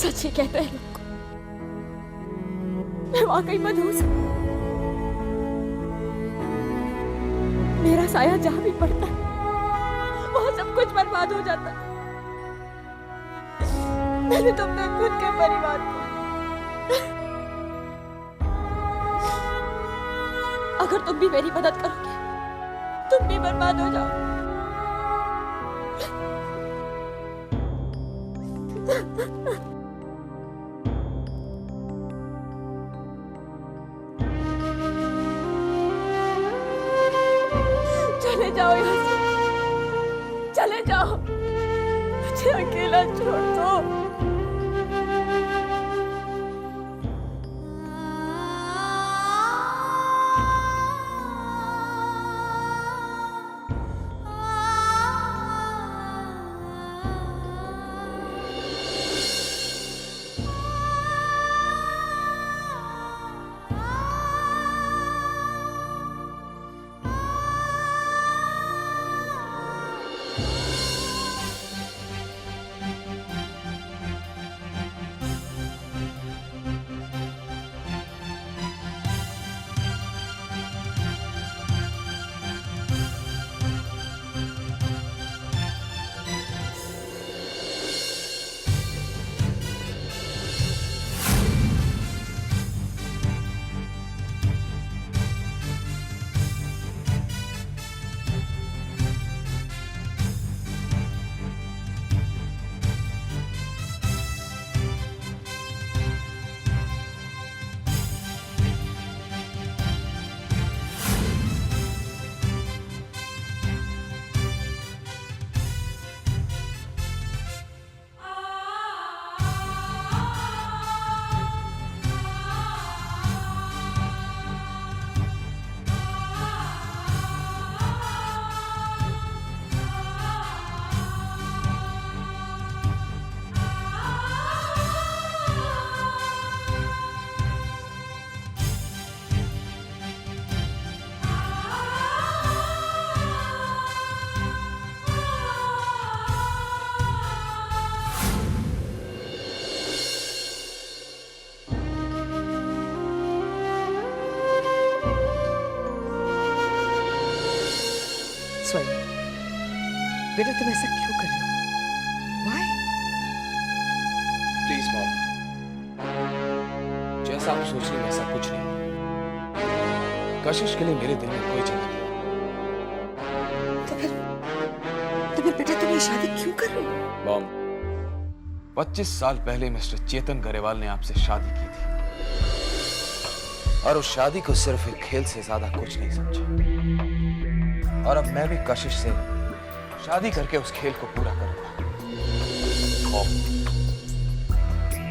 सच ही कहते हैं लोग। मैं वाकई मनहूस हूं। मेरा साया जहां भी पड़ता है वहां सब कुछ बर्बाद हो जाता है। मैंने तो अपने खुद के परिवार को, अगर तुम भी मेरी मदद करोगे तुम भी बर्बाद हो जाओगे। चले जाओ यहाँ से, चले जाओ, मुझे अकेला छोड़ दो। स्वयं बेटा तुम ऐसा क्यों कर रहे हो? Why? प्लीज मॉम, जैसा आप सोच रही हैं वैसा कुछ नहीं। कशिश के लिए मेरे दिल में कोई जगह नहीं। तो फिर बेटा तुम ये शादी क्यों कर रहे हो? मॉम, 25 साल पहले मिस्टर चेतन गरेवाल ने आपसे शादी की थी और उस शादी को सिर्फ एक खेल से ज्यादा कुछ नहीं समझा। और अब मैं भी कशिश से शादी करके उस खेल को पूरा करूंगा।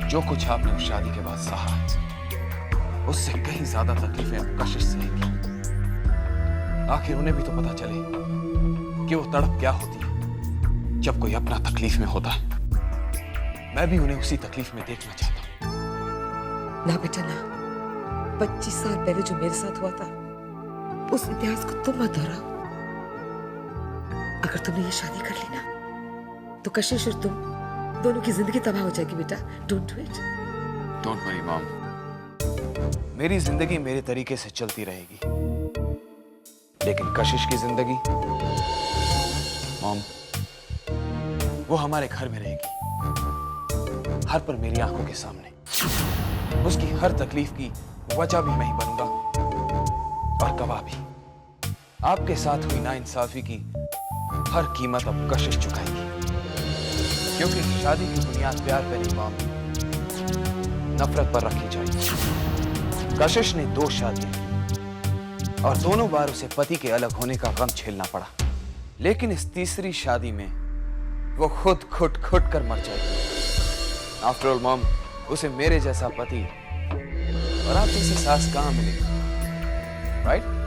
जो कुछ आपने उस शादी के बाद सहा है उससे कहीं ज्यादा तकलीफें अब कशिश सहेगी। आखिर उन्हें भी तो पता चले कि वो तड़प क्या होती है जब कोई अपना तकलीफ में होता है। मैं भी उन्हें उसी तकलीफ में देखना चाहता हूं। ना बेटा ना, 25 साल पहले जो मेरे साथ हुआ था उस इतिहास को तुम मत दोहराओ। अगर तुमने ये शादी कर ली ना तो कशिश और तुम दोनों की जिंदगी तबाह हो जाएगी बेटा। Don't do it. Don't worry mom, मेरी जिंदगी मेरे तरीके से चलती रहेगी, लेकिन कशिश की जिंदगी मॉम वो हमारे घर में रहेगी, हर पल मेरी आंखों के सामने। उसकी हर तकलीफ की वजह भी मैं ही बनूंगा और गवाह भी। आपके साथ हुई नाइंसाफी की हर कीमत अब कशिश चुकाएगी, क्योंकि शादी की बुनियाद प्यार पर नहीं मॉम, नफरत पर रखी जाएगी। कशिश ने 2 शादियां और दोनों बार उसे पति के अलग होने का गम झेलना पड़ा, लेकिन इस तीसरी शादी में वो खुद घुट कर मर जाएगी। आफ्टर ऑल मॉम, उसे मेरे जैसा पति और आप जैसी सास कहां मिलेगी, राइट?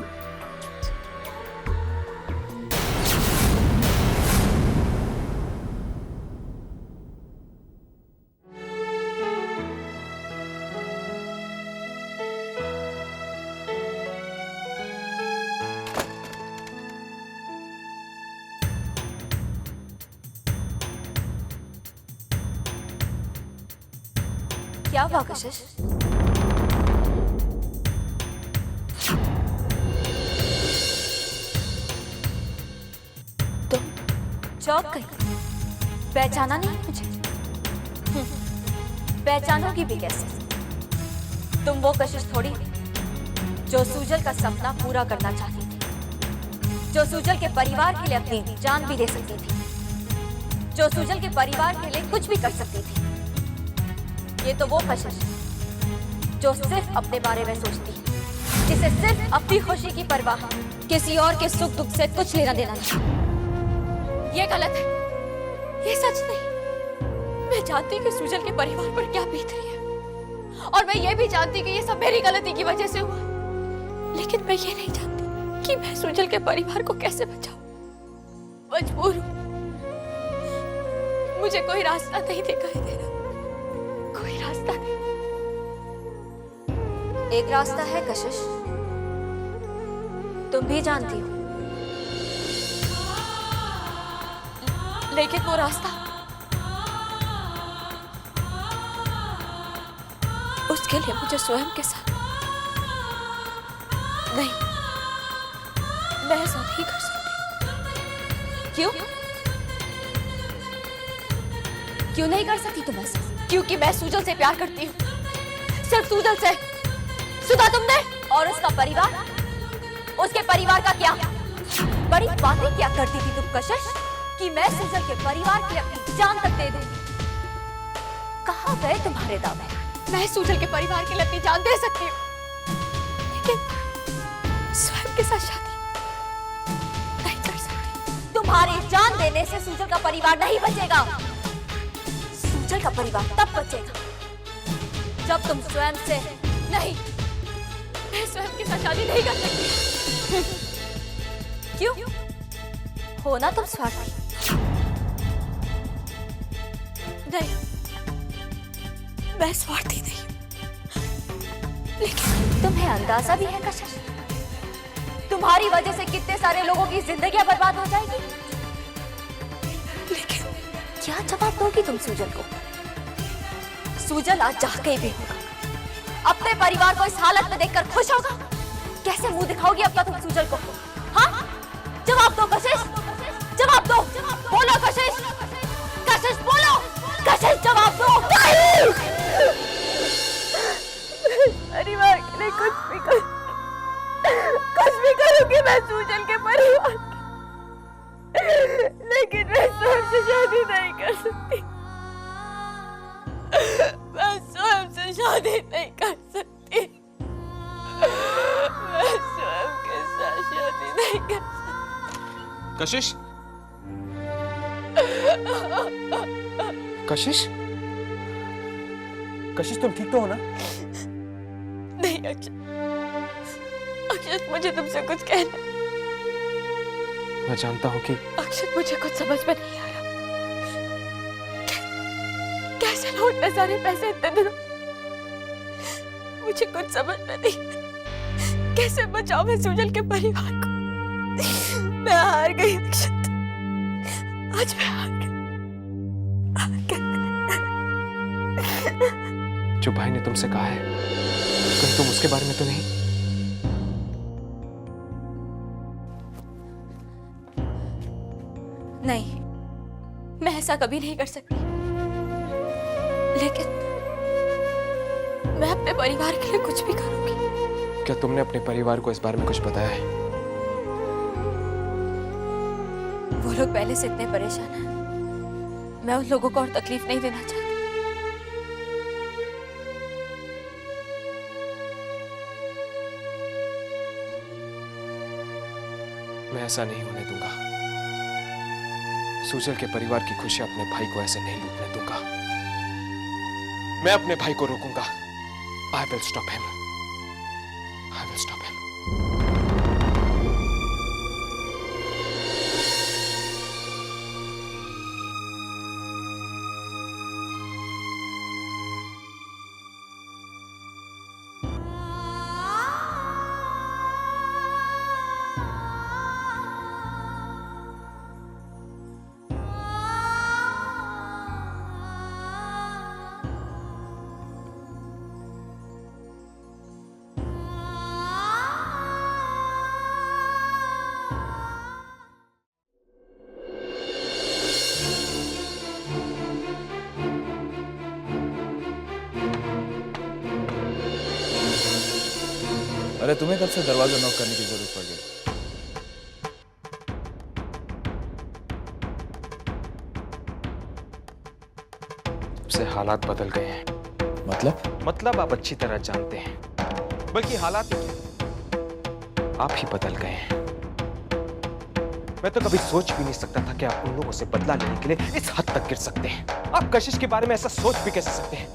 क्या हुआ कशिश? तुम चौंक गई, पहचाना नहीं मुझे? पहचानोगी भी कैसे? तुम वो कशिश थोड़ी जो सुजल का सपना पूरा करना चाहती थी, जो सुजल के परिवार के लिए अपनी जान भी दे सकती थी, जो सुजल के परिवार के लिए कुछ भी कर सकती थी। ये तो वो कशिश जो सिर्फ अपने बारे में सोचती है, जिसे सिर्फ अपनी खुशी की परवाह, किसी और के सुख दुख से कुछ लेना देना नहीं। ये गलत है, ये सच नहीं। मैं जानती कि सुजल के परिवार पर क्या बीत रही है, और मैं ये भी जानती कि ये सब मेरी गलती की वजह से हुआ, लेकिन मैं ये नहीं जानती कि मैं सुजल के परिवार को कैसे बचाऊं। मजबूर हूं, मुझे कोई रास्ता नहीं दिखाई दे रहा, कोई रास्ता नहीं। एक रास्ता है कशिश, तुम भी जानती हो, लेकिन वो रास्ता, उसके लिए मुझे स्वयं के साथ नहीं, मैं ऐसा नहीं कर सकती। क्यों? क्यों नहीं कर सकती तुम ऐसा? क्योंकि मैं सुजल से प्यार करती हूँ, सिर्फ सुजल से। सुना तुमने? और उसका परिवार, उसके परिवार का क्या? बड़ी बातें क्या करती थी तुम कशिश कि मैं सुजल के परिवार के लिए अपनी जान तक दे दूंगी। कहाँ गए तुम्हारे दावे? मैं सुजल के परिवार के लिए अपनी जान दे सकती हूँ, लेकिन स्वयं के साथ शादी नहीं कर सकती। तुम्हारी जान देने से सुजल का परिवार नहीं बचेगा। सुजल का परिवार तब बचेगा जब तुम स्वयं से नहीं, मैं स्वयं के साथ शादी नहीं कर सकती। क्यों? हो ना तुम स्वार्थी? नहीं, मैं स्वार्थी नहीं, लेकिन तुम्हें अंदाजा भी है कशिश, तुम्हारी वजह से कितने सारे लोगों की जिंदगियां बर्बाद हो जाएगी। लेकिन क्या जवाब दोगी तुम सुजल को? सुजल आज जाके भी होगा, अपने परिवार को इस हालत में देखकर खुश होगा। कैसे मुंह दिखाओगी अब तक तुम सुजल को? हाँ, जवाब दो कशिश, जवाब दो, बोलो कशिश, कशिश बोलो, कशिश जवाब दो। परिवार के लिए कुछ भी करूंगी मैं सुजल के परिवार के, लेकिन मैं स्वयं से शादी नहीं कर सकती। मैं स्वयं से शादी नहीं कर सकती। मैं स्वयं के साथ शादी नहीं कर सकती। कशिश, कशिश, कशिश तुम ठीक तो हो ना? नहीं अक्षत, अक्षत मुझे तुमसे कुछ कहना। मैं जानता हूँ कि अक्षत मुझे कुछ समझ में नहीं आ रहा। कैसे लौटने सारे पैसे इतने दिनों, मुझे कुछ समझ में नहीं। कैसे बचाओ मैं सुजल के परिवार को? मैं हार गई अक्षत, आज मैं हार गई। जो भाई ने तुमसे कहा है, कहीं तुम उसके बारे में तो नहीं? नहीं, मैं ऐसा कभी नहीं कर सकती, लेकिन मैं अपने परिवार के लिए कुछ भी करूंगी। क्या तुमने अपने परिवार को इस बारे में कुछ बताया है? वो लोग पहले से इतने परेशान हैं, मैं उन लोगों को और तकलीफ नहीं देना चाहती। मैं ऐसा नहीं होने दूंगा। सुजल के परिवार की खुशी अपने भाई को ऐसे नहीं लूटने दूंगा। मैं अपने भाई को रोकूंगा। I will stop him. I will stop him. अरे तुम्हें कब से दरवाजा नॉक करने की जरूरत पड़ गई? से हालात बदल गए हैं। मतलब आप अच्छी तरह जानते हैं, बल्कि हालात ही क्या, आप ही बदल गए हैं। मैं तो कभी सोच भी नहीं सकता था कि आप उन लोगों से बदला लेने के लिए इस हद तक गिर सकते हैं। आप कशिश के बारे में ऐसा सोच भी कैसे सकते हैं?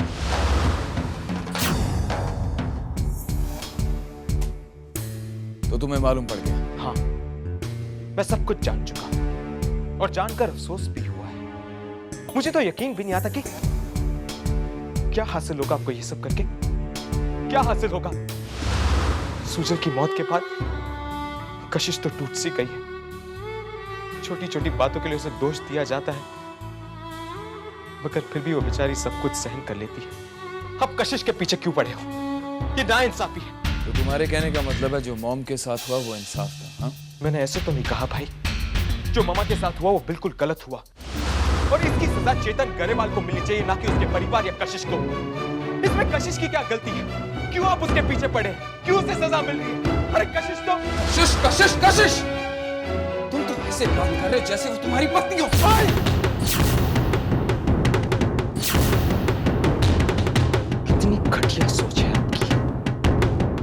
तो तुम्हें मालूम पड़ गया? हाँ, मैं सब कुछ जान चुका हूं और जानकर अफसोस भी हुआ है। मुझे तो यकीन भी नहीं आता कि क्या हासिल होगा आपको ये सब करके। क्या हासिल होगा? सुजल की मौत के बाद कशिश तो टूट सी गई है। छोटी छोटी बातों के लिए उसे दोष दिया जाता है, मगर फिर भी वो बेचारी सब कुछ सहन कर लेती है। अब कशिश के पीछे क्यों पड़े हो? ये नाइंसाफी है। तो तुम्हारे कहने का मतलब है जो मॉम के साथ हुआ वो इंसाफ था? हाँ, मैंने ऐसे तो नहीं कहा भाई। जो मामा के साथ हुआ वो बिल्कुल गलत हुआ और इसकी सजा चेतन गरेवाल को मिलनी चाहिए, ना कि उसके परिवार या कशिश को। इसमें कशिश की क्या गलती है? क्यों आप उसके पीछे पड़े? क्यों उसे सजा मिल रही है? अरे कशिश तो कशिश तुम तो ऐसे बात कर रहे हो जैसे वो तुम्हारी पत्नी हो। कितनी घटिया सोच है आपकी।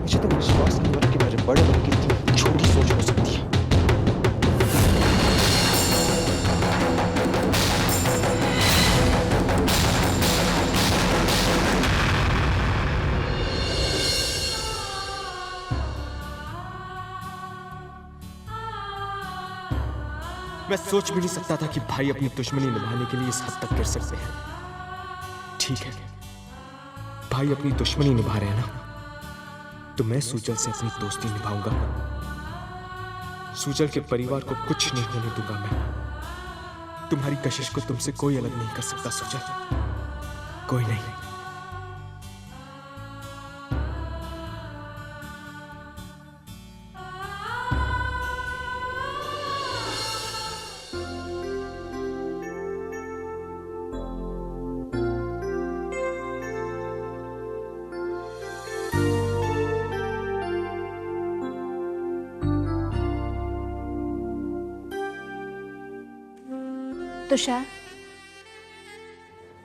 मुझे तो विश्वास नहीं हो रहा कि मेरे बड़े भाई की इतनी छोटी सोच हो सकती है। मैं सोच भी नहीं सकता था कि भाई अपनी दुश्मनी निभाने के लिए इस हद तक गिर सकते हैं। ठीक है, भाई अपनी दुश्मनी निभा रहे हैं ना, तो मैं सुजल से अपनी दोस्ती निभाऊंगा। सुजल के परिवार को कुछ नहीं होने दूंगा मैं। तुम्हारी कशिश को तुमसे कोई अलग नहीं कर सकता सुजल, कोई नहीं।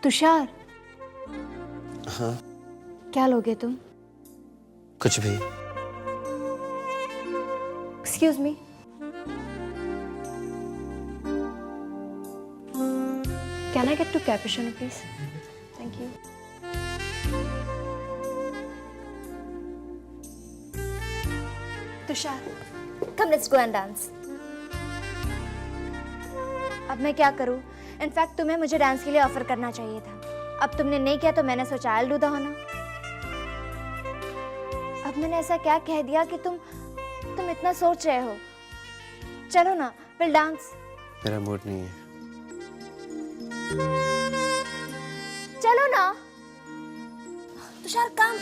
तुषार, हाँ, क्या लोगे तुम? कुछ भी। Excuse me, can I get two cappuccino please? Thank you. Tushar, come let's go and dance. अब मैं क्या करूं? इनफैक्ट तुम्हें मुझे डांस के लिए ऑफर करना चाहिए था। अब तुमने नहीं किया तो मैंने सोचा I will do the honour. अब मैंने ऐसा क्या कह दिया कि तुम इतना सोच रहे हो? चलो ना, विल डांस। मेरा मूड नहीं है। चलो ना Tushar, come.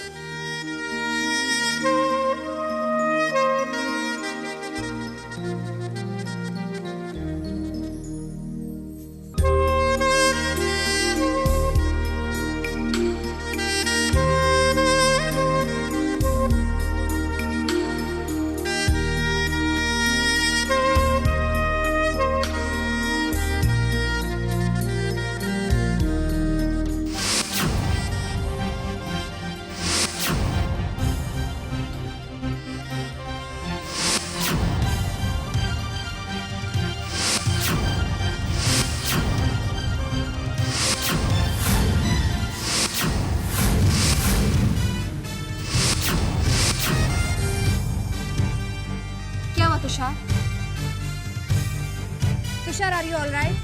Tushar, Tushar, are you all right?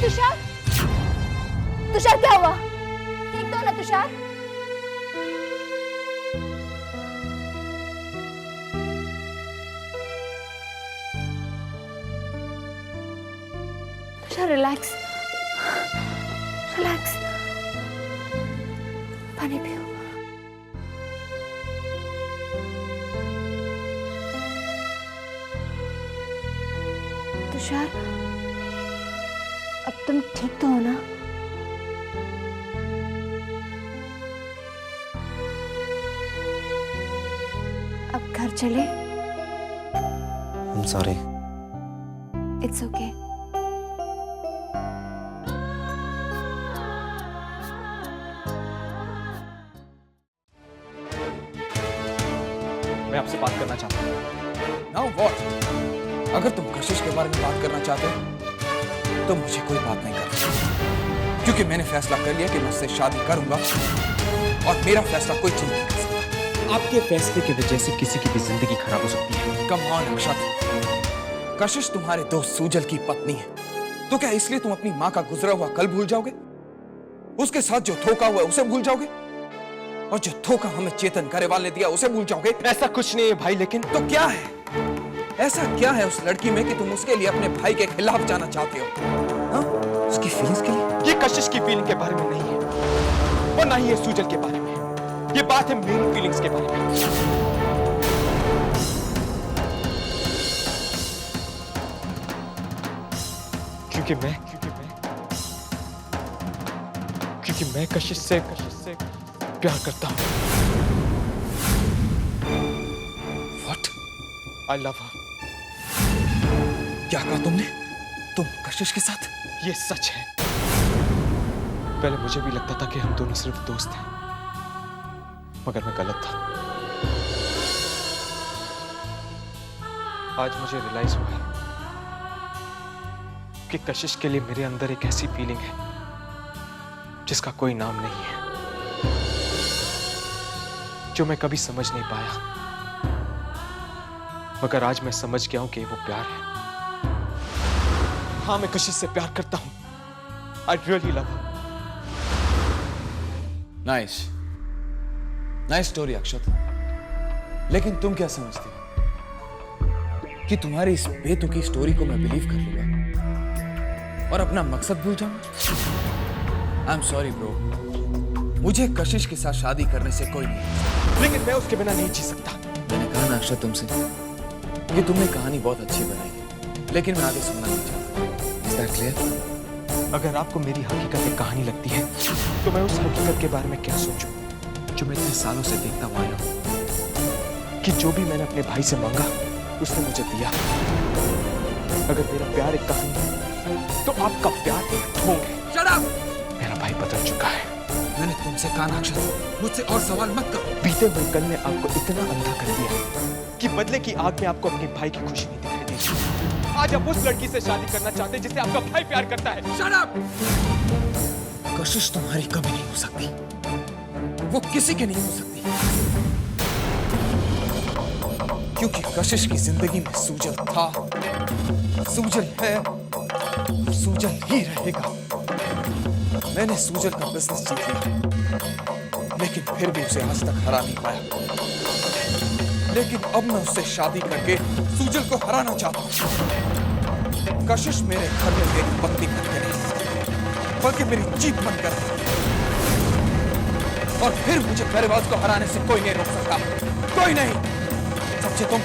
Tushar, Tushar क्या हुआ? ठीक तो ना तुषार? तुषार रिलैक्स, रिलैक्स, पानी पियो। तुषार, अब तुम ठीक तो हो ना? चले? I'm sorry. It's okay. मैं आपसे बात करना चाहता हूँ। Now what? अगर तुम कशिश के बारे में बात करना चाहते हो तो मुझे कोई बात नहीं करनी, क्योंकि मैंने फैसला कर लिया कि मैं उससे शादी करूंगा और मेरा फैसला कोई चेंज नहीं कर सकता। आपके फैसले की वजह से किसी की भी जिंदगी खराब हो सकती है। कम ऑन अक्षत, कशिश तुम्हारे दोस्त सूजल की पत्नी है, तो क्या इसलिए तुम अपनी माँ का गुजरा हुआ कल भूल जाओगे? उसके साथ जो धोखा हुआ उसे भूल जाओगे? और जो धोखा हमें चेतन गरेवाल ने दिया उसे भूल जाओगे? ऐसा कुछ नहीं है भाई, लेकिन तो क्या है? ऐसा क्या है उस लड़की में कि तुम उसके लिए अपने भाई के खिलाफ जाना चाहते हो? हाँ? उसकी फीलिंग्स के लिए? ये कशिश की फीलिंग के बारे में नहीं है और ना ही ये सूजल के बारे में। ये बात है मेरी फीलिंग्स के बारे में। क्योंकि मैं कशिश से प्यार करता हूँ। What? I love her। क्या कहा तुमने? तुम कशिश के साथ? ये सच है। पहले मुझे भी लगता था कि हम दोनों सिर्फ दोस्त हैं, मगर मैं गलत था। आज मुझे रियलाइज हुआ है कि कशिश के लिए मेरे अंदर एक ऐसी फीलिंग है जिसका कोई नाम नहीं है, जो मैं कभी समझ नहीं पाया, मगर आज मैं समझ गया हूं कि वो प्यार है। हाँ, मैं कशिश से प्यार करता हूं। I really love her। Nice story Akshat, लेकिन तुम क्या समझते हो कि तुम्हारी इस बेतुकी स्टोरी को मैं बिलीव कर लूंगा और अपना मकसद भूल जाऊंगा? आई एम सॉरी ब्रो, मुझे कशिश के साथ शादी करने से कोई नहीं, लेकिन मैं उसके बिना नहीं जी सकता। मैंने कहा ना अक्षत तुमसे कि तुमने कहानी बहुत अच्छी बनाई है, लेकिन मैं आगे सुनना नहीं चाहता। Is that clear? अगर आपको मेरी हकीकत एक कहानी लगती है तो मैं उस हकीकत के बारे में क्या सोचूं जो मैं इतने सालों से देखता हुआ आया हूं, कि जो भी मैंने अपने भाई से मांगा उसने मुझे दिया। अगर मेरा प्यार एक कहानी है तो आपका प्यार एक ढोंग है। Shut up! मेरा भाई बदल चुका है। मैंने तुमसे कहा ना अक्षत, मुझसे और सवाल मत करो। बीते हुए कल ने आपको इतना अंधा कर दिया कि बदले की आग में आपको अपने भाई की खुशी नहीं दिखाई देती। आज आप उस लड़की से शादी करना चाहते हैं जिसे आपका भाई प्यार करता है। Shut up! कशिश तुम्हारी कभी नहीं हो सकती, वो किसी की नहीं हो सकती, क्योंकि कशिश की जिंदगी में सूजल था, सूजल है, सूजल ही रहेगा। मैंने सूजल का बिजनेस जीत लिया, लेकिन फिर भी उसे आज तक हरा नहीं पाया। लेकिन अब मैं उससे शादी करके सूजल को हराना चाहता हूं। कशिश मेरे घर में मेरी पत्नी बनकर नहीं, बल्कि मेरी जीत बनकर। और फिर मुझे गरेवाल को हराने से कोई नहीं रोक सकता, कोई नहीं। समझे तुम?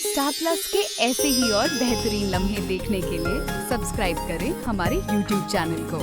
स्टार प्लस के ऐसे ही और बेहतरीन लम्हे देखने के लिए सब्सक्राइब करें हमारे YouTube चैनल को।